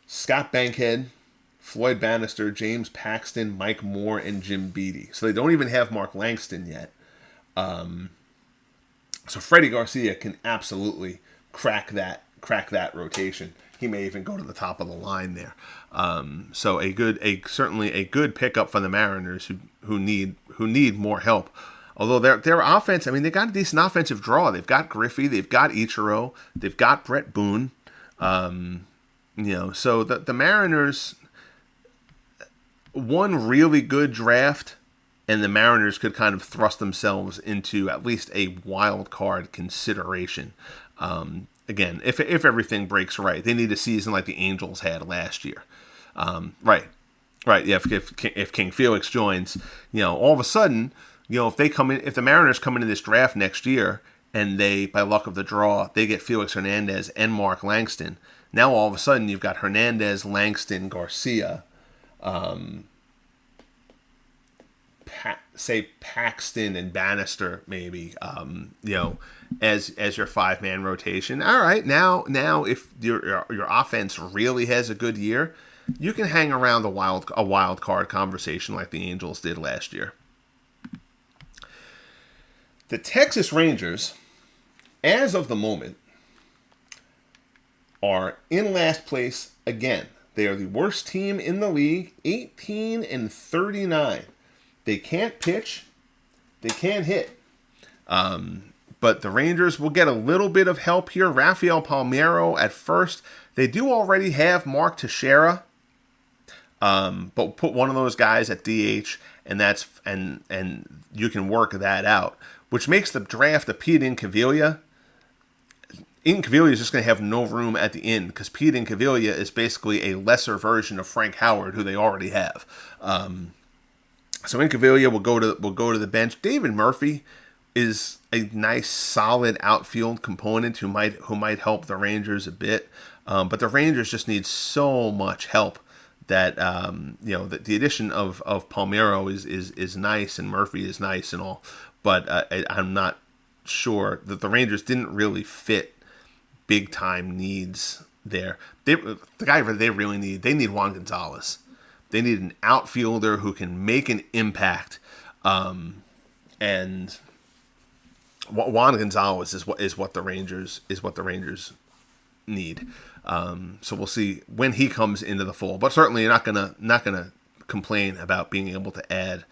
Scott Bankhead, Floyd Bannister, James Paxton, Mike Moore, and Jim Beattie. So they don't even have Mark Langston yet. So Freddie Garcia can absolutely crack that rotation. He may even go to the top of the line there. So certainly a good pickup for the Mariners who need more help. Although their offense, I mean, they got a decent offensive draw. They've got Griffey, they've got Ichiro, they've got Brett Boone. So the Mariners, one really good draft, and the Mariners could kind of thrust themselves into at least a wild card consideration. Again, if everything breaks right, they need a season like the Angels had last year. Right. Yeah, if King Felix joins, all of a sudden, if the Mariners come into this draft next year and they, by luck of the draw, they get Felix Hernandez and Mark Langston. Now all of a sudden you've got Hernandez, Langston, Garcia, say Paxton and Bannister maybe, as your 5-man rotation. All right, now if your offense really has a good year, you can hang around a wild card conversation like the Angels did last year. The Texas Rangers, as of the moment, are in last place again. They are the worst team in the league, 18-39. They can't pitch, they can't hit. But the Rangers will get a little bit of help here. Rafael Palmeiro at first. They do already have Mark Teixeira, but put one of those guys at DH, and you can work that out, which makes the draft of Pete Incaviglia. Incaviglia is just going to have no room at the end because Pete Incaviglia is basically a lesser version of Frank Howard, who they already have. So Incaviglia will go to the bench. David Murphy is a nice, solid outfield component who might help the Rangers a bit. But the Rangers just need so much help that that the addition of Palmeiro is nice and Murphy is nice and all. But I'm not sure that the Rangers didn't really fit big time needs there. The guy they really need Juan Gonzalez. They need an outfielder who can make an impact, and Juan Gonzalez is what the Rangers need. So we'll see when he comes into the fold. But certainly you're not gonna complain about being able to add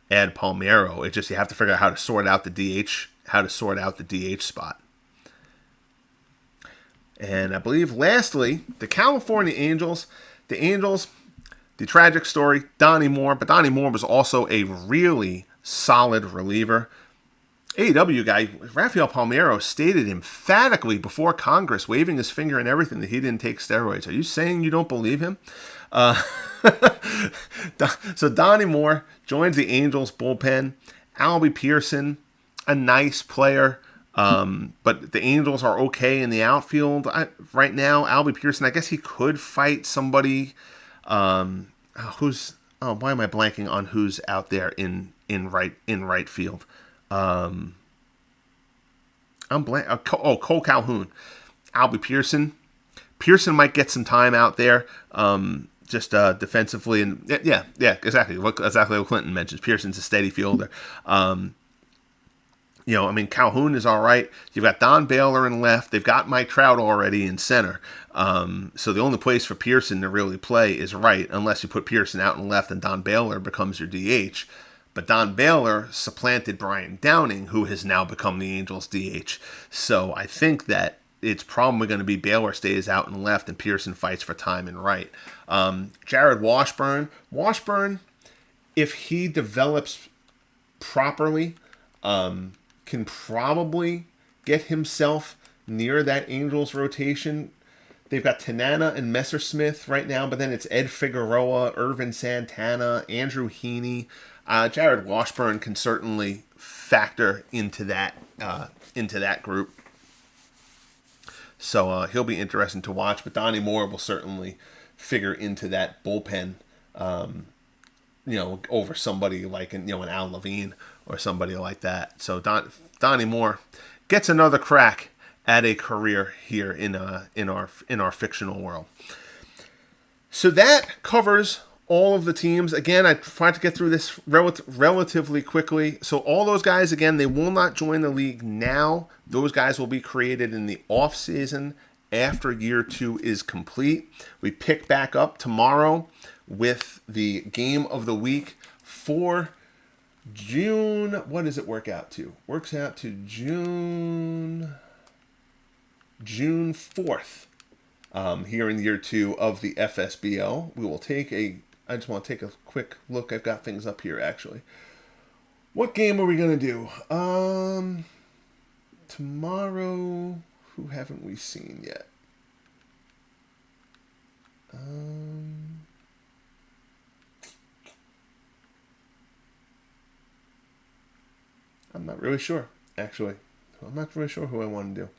Palmeiro. It's just you have to figure out how to sort out the DH spot. And I believe lastly, the California Angels. The Angels. The tragic story, Donnie Moore, but Donnie Moore was also a really solid reliever. AEW guy, Rafael Palmeiro, stated emphatically before Congress, waving his finger and everything, that he didn't take steroids. Are you saying you don't believe him? So Donnie Moore joins the Angels bullpen. Albie Pearson, a nice player, but the Angels are okay in the outfield right now. Albie Pearson, I guess he could fight somebody. Why am I blanking on who's out there in right field? Cole Calhoun, Albie Pearson. Pearson might get some time out there, just defensively, and yeah, exactly what Clinton mentions. Pearson's a steady fielder. Calhoun is all right. You've got Don Baylor in left. They've got Mike Trout already in center. So the only place for Pearson to really play is right, unless you put Pearson out in left and Don Baylor becomes your DH. But Don Baylor supplanted Brian Downing, who has now become the Angels' DH. So I think that it's probably going to be Baylor stays out in left and Pearson fights for time in right. Jared Washburn, if he develops properly, can probably get himself near that Angels rotation They've got Tanana and Messersmith right now, but then it's Ed Figueroa, Irvin Santana, Andrew Heaney. Jared Washburn can certainly factor into that group. So he'll be interesting to watch. But Donnie Moore will certainly figure into that bullpen, over somebody like an Al Levine or somebody like that. So Donnie Moore gets another crack at a career here in our fictional world. So that covers all of the teams. Again, I tried to get through this relatively quickly. So all those guys, again, they will not join the league now. Those guys will be created in the off season after year 2 is complete. We pick back up tomorrow with the game of the week for June. What does it work out to? Works out to June 4th, here in year 2 of the FSBL. We will I just want to take a quick look. I've got things up here, actually. What game are we going to do? Tomorrow, who haven't we seen yet? I'm not really sure, actually. I'm not really sure who I want to do.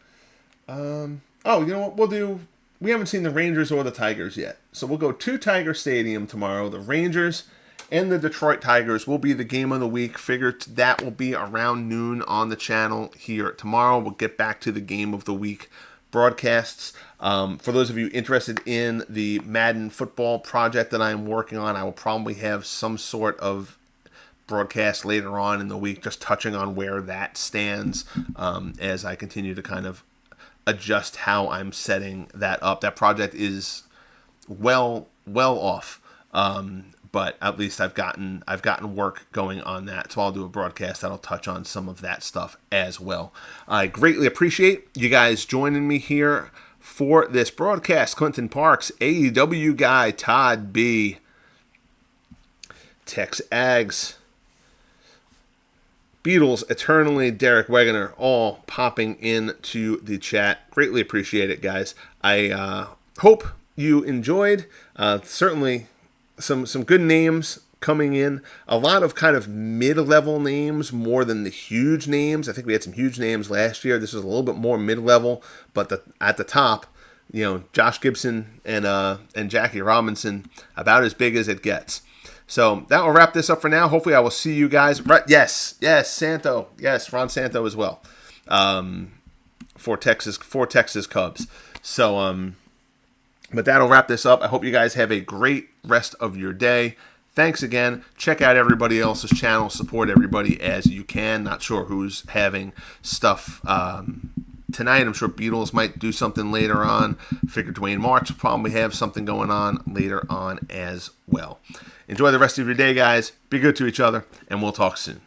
You know what? We haven't seen the Rangers or the Tigers yet. So we'll go to Tiger Stadium tomorrow. The Rangers and the Detroit Tigers will be the game of the week. Figured that will be around noon on the channel here tomorrow. We'll get back to the game of the week broadcasts. For those of you interested in the Madden football project that I'm working on, I will probably have some sort of broadcast later on in the week just touching on where that stands, as I continue to kind of adjust how I'm setting that up. That project is well off, but at least I've gotten work going on that. So I'll do a broadcast that'll touch on some of that stuff as well. I greatly appreciate you guys joining me here for this broadcast. Clinton Parks, AEW guy Todd B, Tex Ags, Beatles Eternally, Derek Wegener, all popping into the chat. Greatly appreciate it, guys. I hope you enjoyed. Certainly some good names coming in. A lot of kind of mid-level names more than the huge names. I think we had some huge names last year. This was a little bit more mid-level, but at the top, Josh Gibson and Jackie Robinson, about as big as it gets. So that will wrap this up for now. Hopefully I will see you guys. Yes, Santo. Yes, Ron Santo as well. For Texas Cubs. So, but that'll wrap this up. I hope you guys have a great rest of your day. Thanks again. Check out everybody else's channel. Support everybody as you can. Not sure who's having stuff tonight. I'm sure Beatles might do something later on. Figure Dwayne March will probably have something going on later on as well. Enjoy the rest of your day, guys. Be good to each other, and we'll talk soon.